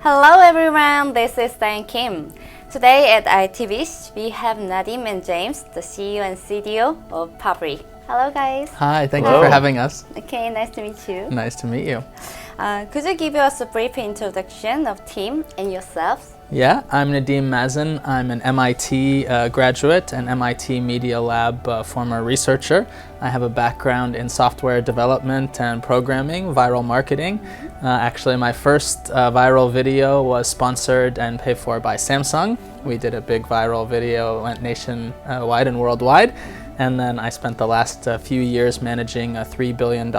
Hello everyone, this is Diane Kim. Today at itbc, we have Nadeem and James, the CEO and CDO of FABRK. Hello guys. Hi, thank you for having us. Okay, nice to meet you. Nice to meet you. Could you give us a brief introduction of team and yourselves? Yeah, I'm Nadeem Mazen. I'm an MIT graduate and MIT Media Lab former researcher. I have a background in software development and programming, viral marketing. Actually, my first viral video was sponsored and paid for by Samsung. We did a big viral video, went nationwide and worldwide. And then I spent the last few years managing a $3 billion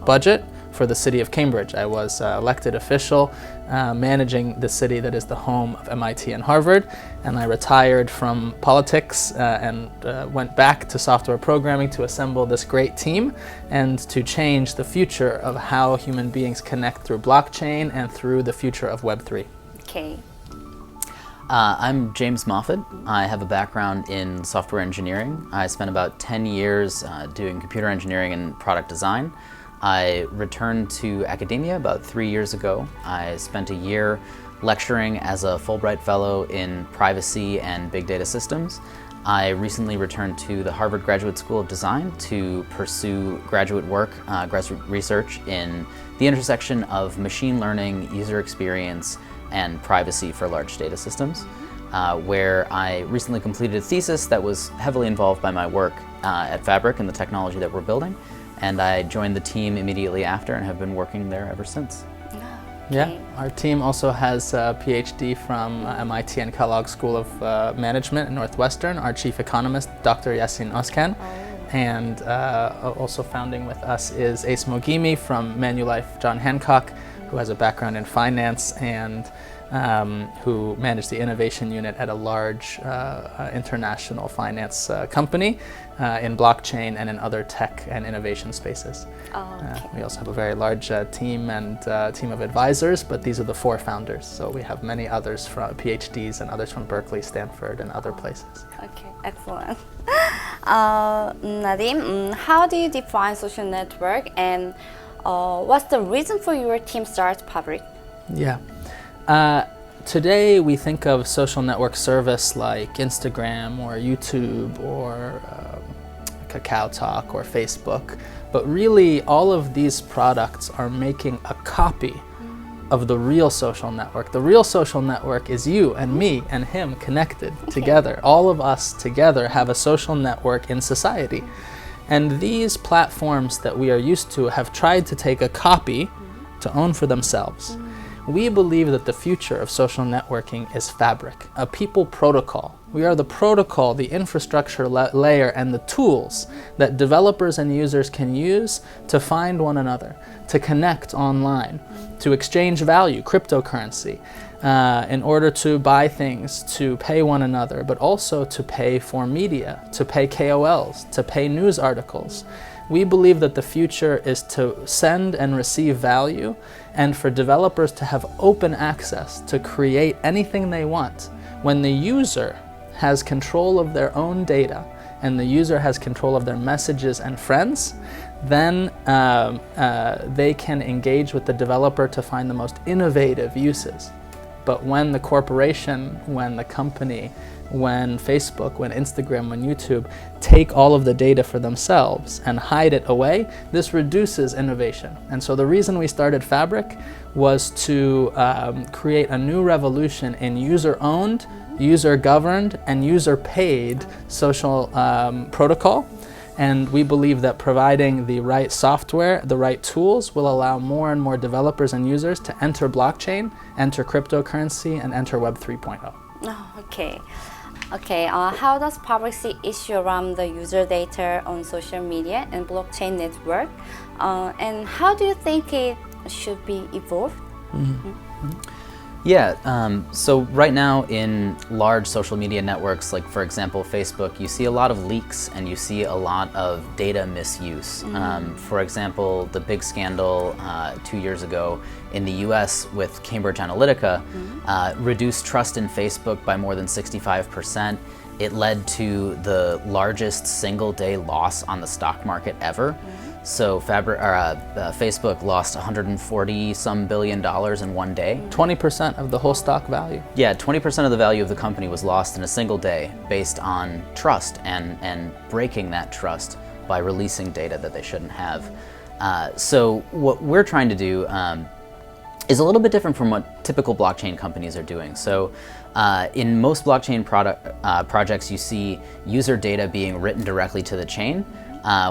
budget for the city of Cambridge. I was elected official managing the city that is the home of MIT and Harvard, and I retired from politics and went back to software programming to assemble this great team and to change the future of how human beings connect through blockchain and through the future of Web3. Okay. I'm James Moffet. I have a background in software engineering. I spent about 10 years doing computer engineering and product design. I returned to academia about 3 years ago. I spent a year lecturing as a Fulbright Fellow in privacy and big data systems. I recently returned to the Harvard Graduate School of Design to pursue graduate work, graduate research in the intersection of machine learning, user experience, and privacy for large data systems, where I recently completed a thesis that was heavily involved by my work at FABRK and the technology that we're building. And I joined the team immediately after and have been working there ever since. Okay. Yeah, our team also has a PhD from MIT and Kellogg School of Management in Northwestern. Our chief economist, Dr. Yasin Özkan. And also founding with us is Ace Mogimi from Manulife John Hancock, who has a background in finance and who managed the innovation unit at a large international finance company in blockchain and in other tech and innovation spaces. We also have a very large team and team of advisors, but these are the 4 founders. So we have many others from PhDs and others from Berkeley, Stanford, and other places. Okay, excellent. Nadeem, how do you define social network, and what's the reason for your team start FABRK? Yeah. Today we think of social network service like Instagram or YouTube or Kakao Talk or Facebook, but really all of these products are making a copy of the real social network. The real social network is you and me and him connected together. All of us together have a social network in society. And these platforms that we are used to have tried to take a copy to own for themselves. We believe that the future of social networking is FABRK, a people protocol. We are the protocol, the infrastructure layer, and the tools that developers and users can use to find one another, to connect online, to exchange value, cryptocurrency, in order to buy things, to pay one another, but also to pay for media, to pay KOLs, to pay news articles. We believe that the future is to send and receive value and for developers to have open access to create anything they want. When the user has control of their own data and the user has control of their messages and friends, then they can engage with the developer to find the most innovative uses. But when the corporation, when the company, when Facebook, when Instagram, when YouTube take all of the data for themselves and hide it away, this reduces innovation. And so the reason we started FABRK was to create a new revolution in user-owned, user-governed, and user-paid social protocol. And we believe that providing the right software, the right tools, will allow more and more developers and users to enter blockchain, enter cryptocurrency, and enter Web 3.0. Oh, okay. How does FABRK see issue around the user data on social media and blockchain network? And how do you think it should be evolved? Yeah, so right now in large social media networks, like for example Facebook, you see a lot of leaks and you see a lot of data misuse. For example, the big scandal 2 years ago in the US with Cambridge Analytica reduced trust in Facebook by more than 65%. It led to the largest single day loss on the stock market ever. So Facebook lost $140 some billion in one day. 20% of the whole stock value. Yeah, 20% of the value of the company was lost in a single day based on trust and breaking that trust by releasing data that they shouldn't have. So what we're trying to do is a little bit different from what typical blockchain companies are doing. So in most blockchain projects, you see user data being written directly to the chain,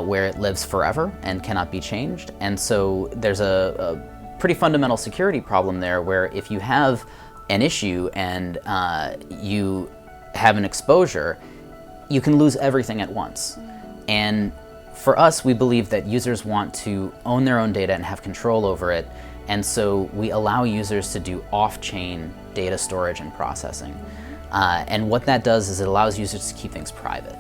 where it lives forever and cannot be changed. And so there's a pretty fundamental security problem there, where if you have an issue and you have an exposure, you can lose everything at once. And for us, we believe that users want to own their own data and have control over it. And so we allow users to do off-chain data storage and processing. And what that does is it allows users to keep things private,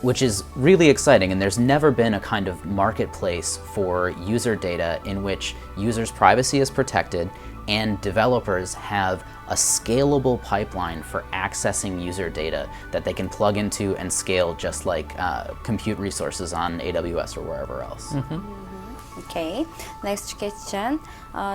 which is really exciting. And there's never been a kind of marketplace for user data in which users' privacy is protected and developers have a scalable pipeline for accessing user data that they can plug into and scale just like compute resources on AWS or wherever else. Okay, next question.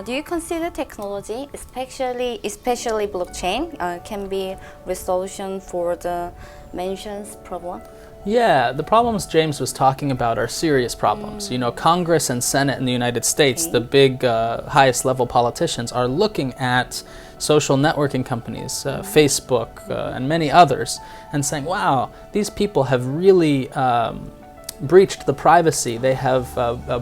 Do you consider technology, especially blockchain, can be resolution for the mentioned problem? Yeah, the problems James was talking about are serious problems. You know, Congress and Senate in the United States, the big highest level politicians, are looking at social networking companies, Facebook and many others, and saying, wow, these people have really breached the privacy. They have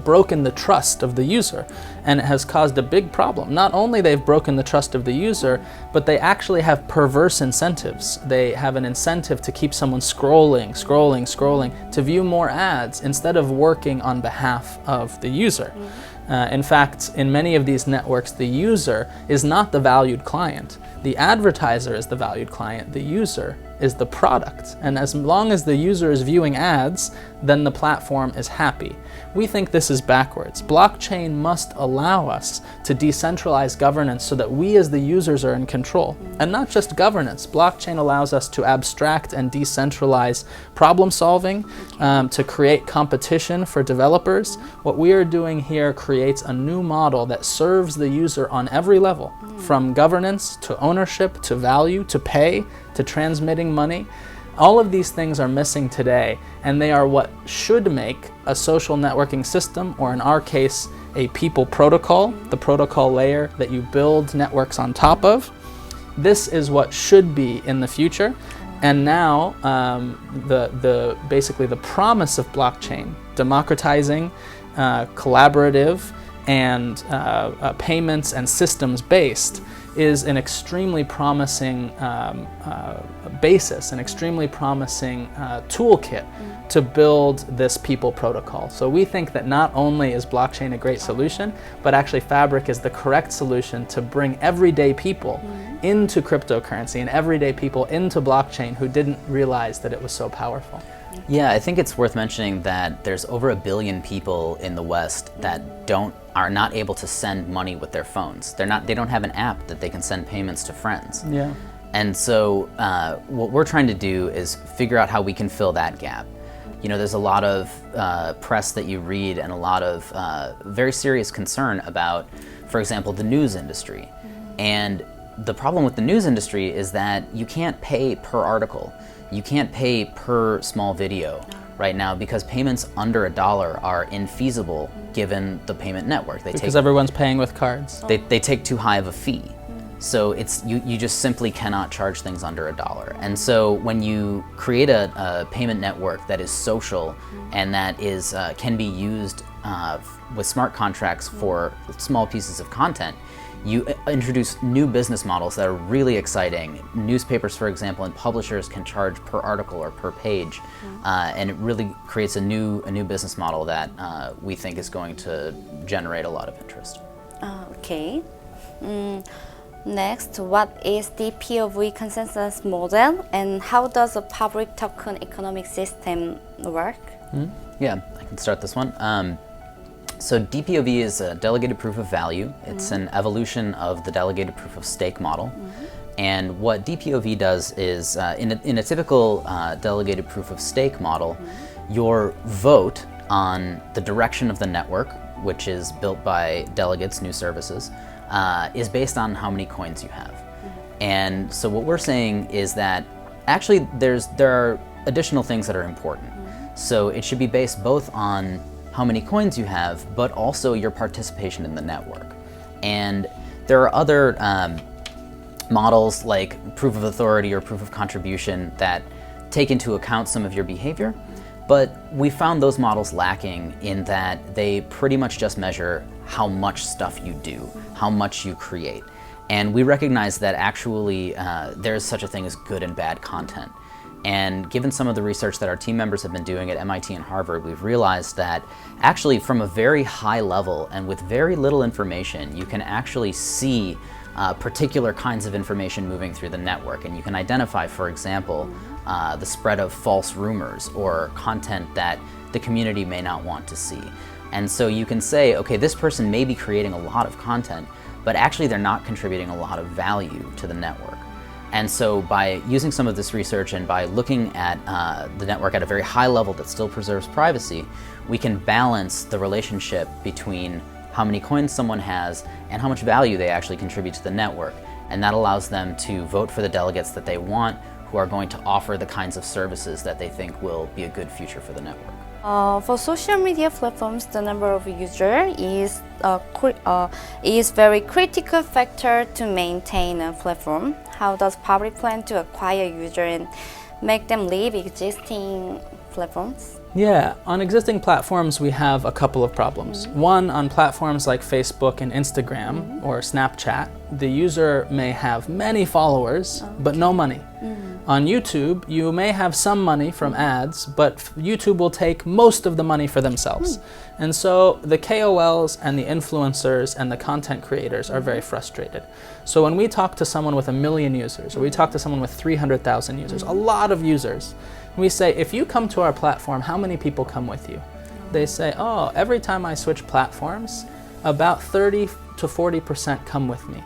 broken the trust of the user, and it has caused a big problem. Not only they've broken the trust of the user, but they actually have perverse incentives. They have an incentive to keep someone scrolling to view more ads instead of working on behalf of the user. In fact, in many of these networks, the user is not the valued client. The advertiser is the valued client. The user is the product. And as long as the user is viewing ads, then the platform is happy. We think this is backwards. Blockchain must allow us to decentralize governance so that we as the users are in control. And not just governance. Blockchain allows us to abstract and decentralize problem solving, to create competition for developers. What we are doing here creates a new model that serves the user on every level, from governance to ownership to value to pay to transmitting money. All of these things are missing today, and they are what should make a social networking system, or in our case, a people protocol, the protocol layer that you build networks on top of. This is what should be in the future. And now, basically the promise of blockchain, democratizing, collaborative, and payments and systems based, is an extremely promising basis, an extremely promising toolkit to build this people protocol. So we think that not only is blockchain a great solution, but actually Fabric is the correct solution to bring everyday people into cryptocurrency and everyday people into blockchain who didn't realize that it was so powerful. Yeah, I think it's worth mentioning that there's over 1 billion people in the West that are not able to send money with their phones. They don't have an app that they can send payments to friends. Yeah. And so what we're trying to do is figure out how we can fill that gap. You know, there's a lot of press that you read and a lot of very serious concern about, for example, the news industry. And the problem with the news industry is that you can't pay per article. You can't pay per small video right now because payments under $1 are infeasible given the payment network. Because everyone's paying with cards. They take too high of a fee. So you just simply cannot charge things under $1. And so when you create a payment network that is social and that is can be used with smart contracts for small pieces of content, you introduce new business models that are really exciting. Newspapers, for example, and publishers can charge per article or per page, and it really creates a new business model that we think is going to generate a lot of interest. Okay. Next, what is the DPoV consensus model, and how does a FABRK Token Economy System work? Yeah, I can start this one. So DPoV is a delegated proof of value. It's an evolution of the delegated proof of stake model. And what DPoV does is, in a typical delegated proof of stake model, your vote on the direction of the network, which is built by delegates, new services, is based on how many coins you have. And so what we're saying is that actually there are additional things that are important. So it should be based both on how many coins you have, but also your participation in the network. And there are other models like proof of authority or proof of contribution that take into account some of your behavior, but we found those models lacking in that they pretty much just measure how much stuff you do, how much you create. And we recognize that actually there's such a thing as good and bad content. And given some of the research that our team members have been doing at MIT and Harvard, we've realized that actually from a very high level and with very little information, you can actually see particular kinds of information moving through the network. And you can identify, for example, the spread of false rumors or content that the community may not want to see. And so you can say, okay, this person may be creating a lot of content, but actually they're not contributing a lot of value to the network. And so by using some of this research and by looking at the network at a very high level that still preserves privacy, we can balance the relationship between how many coins someone has and how much value they actually contribute to the network. And that allows them to vote for the delegates that they want, who are going to offer the kinds of services that they think will be a good future for the network. For social media platforms, the number of users is very critical factor to maintain a platform. How does Fabric plan to acquire users and make them leave existing platforms? Yeah, on existing platforms we have a couple of problems. One, on platforms like Facebook and Instagram or Snapchat, the user may have many followers but no money. On YouTube, you may have some money from ads, but YouTube will take most of the money for themselves. And so the KOLs and the influencers and the content creators are very frustrated. So when we talk to someone with 1 million users, or we talk to someone with 300,000 users, a lot of users, we say, if you come to our platform, how many people come with you? They say, oh, every time I switch platforms, about 30 to 40% come with me.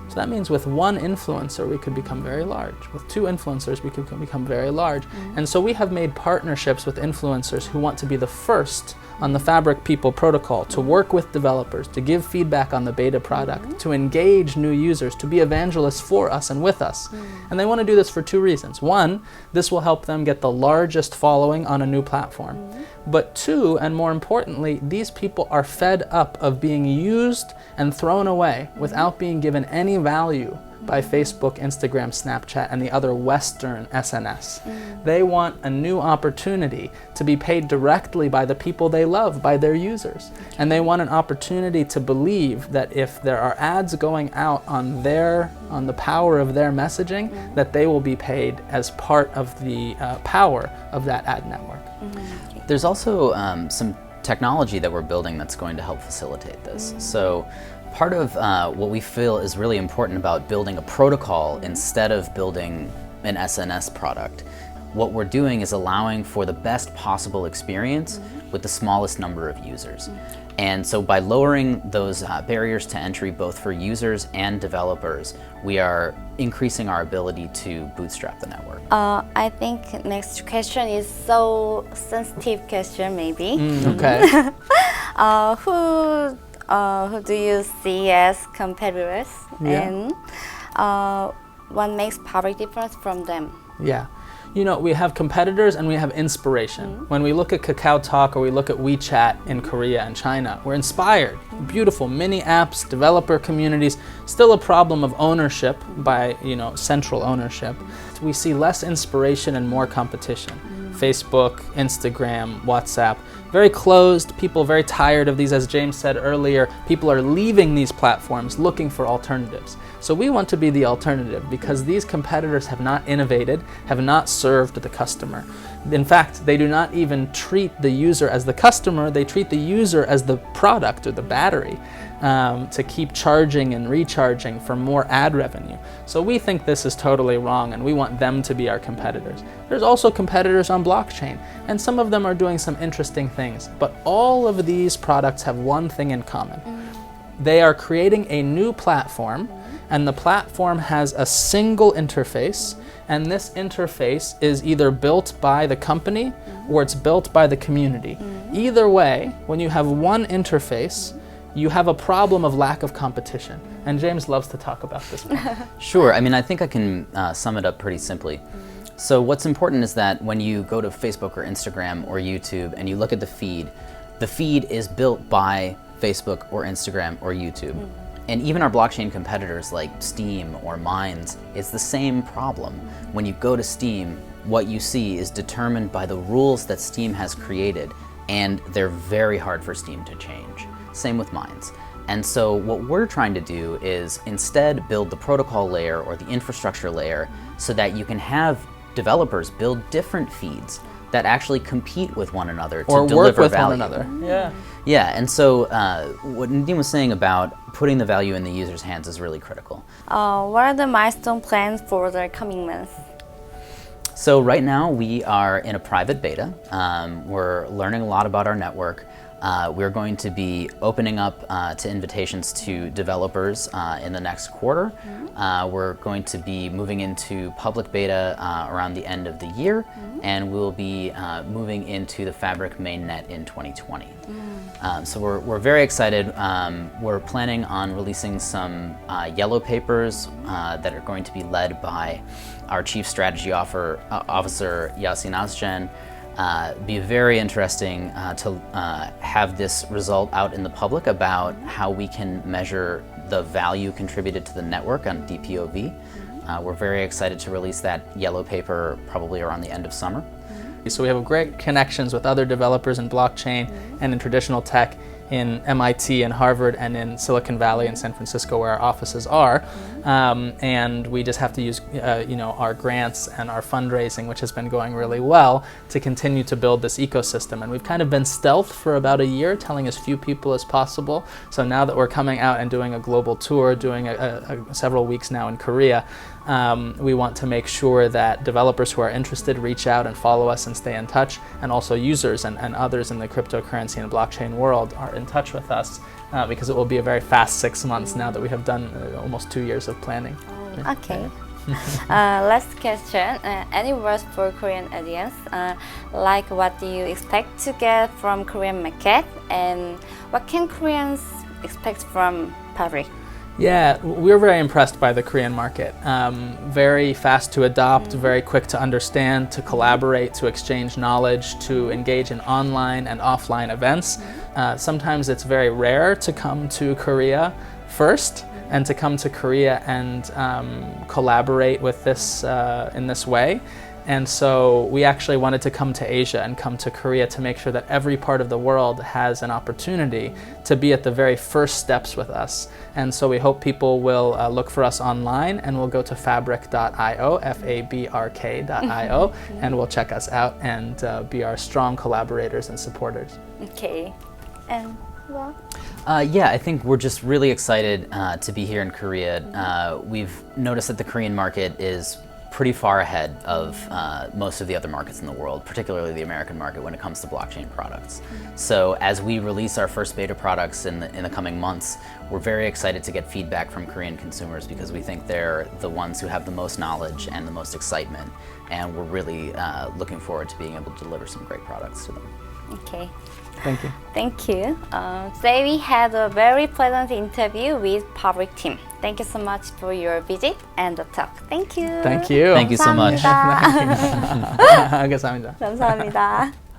So that means with one influencer, we could become very large. With two influencers, we could become very large. And so we have made partnerships with influencers who want to be the first on the Fabric People protocol, to work with developers, to give feedback on the beta product, to engage new users, to be evangelists for us and with us. And they want to do this for two reasons. One, this will help them get the largest following on a new platform. But two, and more importantly, these people are fed up of being used and thrown away without being given any value by Facebook, Instagram, Snapchat, and the other Western SNS. They want a new opportunity to be paid directly by the people they love, by their users. And they want an opportunity to believe that if there are ads going out on the power of their messaging, that they will be paid as part of the power of that ad network. There's also some technology that we're building that's going to help facilitate this. So part of what we feel is really important about building a protocol instead of building an SNS product, what we're doing is allowing for the best possible experience with the smallest number of users. And so by lowering those barriers to entry both for users and developers, we are increasing our ability to bootstrap the network. I think next question is so sensitive question maybe. Okay. Who do you see as competitors, Yeah. and what makes Fabric different from them? Yeah. You know, we have competitors and we have inspiration. When we look at KakaoTalk or we look at WeChat in Korea and China, we're inspired. Beautiful mini apps, developer communities, still a problem of ownership by, central ownership. We see less inspiration and more competition. Facebook, Instagram, WhatsApp, very closed, people very tired of these. As James said earlier, people are leaving these platforms looking for alternatives. So we want to be the alternative because these competitors have not innovated, have not served the customer. In fact, they do not even treat the user as the customer, they treat the user as the product or the battery to keep charging and recharging for more ad revenue. So we think this is totally wrong and we want them to be our competitors. There's also competitors on blockchain, and some of them are doing some interesting things, but all of these products have one thing in common. They are creating a new platform and the platform has a single interface, and this interface is either built by the company or it's built by the community. Either way, when you have one interface, you have a problem of lack of competition. And James loves to talk about this point. Sure. I mean, I think I can sum it up pretty simply. So what's important is that when you go to Facebook or Instagram or YouTube and you look at the feed is built by Facebook or Instagram or YouTube. And even our blockchain competitors like Steam or Minds, it's the same problem. When you go to Steam, what you see is determined by the rules that Steam has created, and they're very hard for Steam to change. Same with Minds. And so what we're trying to do is instead build the protocol layer or the infrastructure layer so that you can have developers build different feeds that actually compete with one another to Or deliver work with value. one another. Yeah. Yeah, and so what Nadeem was saying about putting the value in the user's hands is really critical. What are the milestone plans for the coming months? So right now we are in a private beta. We're learning a lot about our network. We're going to be opening up to invitations to developers in the next quarter. We're going to be moving into public beta around the end of the year, and we'll be moving into the FABRK mainnet in 2020. So we're very excited. We're planning on releasing some yellow papers that are going to be led by our Chief Strategy Officer, Yasin Azjan. Be very interesting to have this result out in the public about how we can measure the value contributed to the network on DPoV. We're very excited to release that yellow paper probably around the end of summer. So we have great connections with other developers in blockchain and in traditional tech in MIT and Harvard and in Silicon Valley and San Francisco where our offices are. And we just have to use our grants and our fundraising, which has been going really well, to continue to build this ecosystem. And we've kind of been stealth for about a year, telling as few people as possible. So now that we're coming out and doing a global tour, doing several weeks now in Korea, we want to make sure that developers who are interested reach out and follow us and stay in touch, and also users and others in the cryptocurrency and blockchain world are in touch with us because it will be a very fast 6 months now that we have done almost 2 years of planning. Okay. Last question. Any words for Korean audience? Like what do you expect to get from Korean market, and what can Koreans expect from FABRK? Yeah, we're very impressed by the Korean market. Very fast to adopt, very quick to understand, to collaborate, to exchange knowledge, to engage in online and offline events. Sometimes it's very rare to come to Korea first and to come to Korea and collaborate with this in this way. And so we actually wanted to come to Asia and come to Korea to make sure that every part of the world has an opportunity to be at the very first steps with us. And so we hope people will look for us online, and we'll go to fabric.io, FABRK.io, and we'll check us out and be our strong collaborators and supporters. Okay. And well, yeah, I think we're just really excited to be here in Korea. We've noticed that the Korean market is pretty far ahead of most of the other markets in the world, particularly the American market when it comes to blockchain products. So as we release our first beta products in the coming months, we're very excited to get feedback from Korean consumers because we think they're the ones who have the most knowledge and the most excitement, and we're really looking forward to being able to deliver some great products to them. okay. Thank you. Thank you. Today we had a very pleasant interview with FABRK team. Thank you so much for your visit and the talk. Thank you. Thank you. Thank you so much. 감사합니다. 감사합니다. 감사합니다.